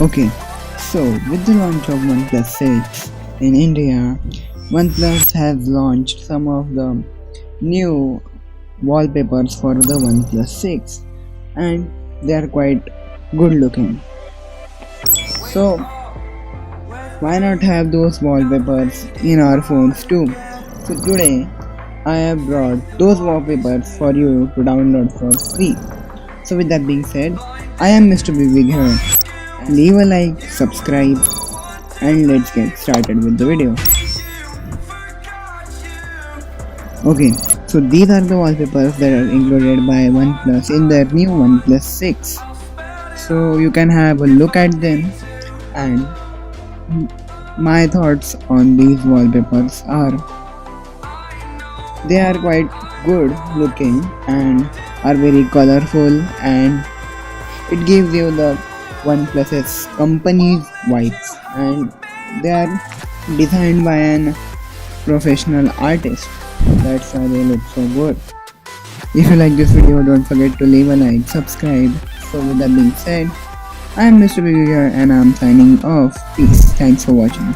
Okay, so with the launch of OnePlus 6 in India, OnePlus has launched some of the new wallpapers for the OnePlus 6 and they are quite good looking. So why not have those wallpapers in our phones too? So today I have brought those wallpapers for you to download for free. So with that being said, I am Mr. Big here. Leave a like, subscribe, and let's get started with the video. Okay, so these are the wallpapers that are included by OnePlus in their new OnePlus 6. So you can have a look at them, and my thoughts on these wallpapers are they are quite good looking and are very colorful, and it gives you the OnePlus's company's vibes, and they are designed by an professional artist. That's why they look so good. If you like this video, don't forget to leave a like, subscribe. So with that being said, I am Mr. Big here and I am signing off. Peace. Thanks for watching.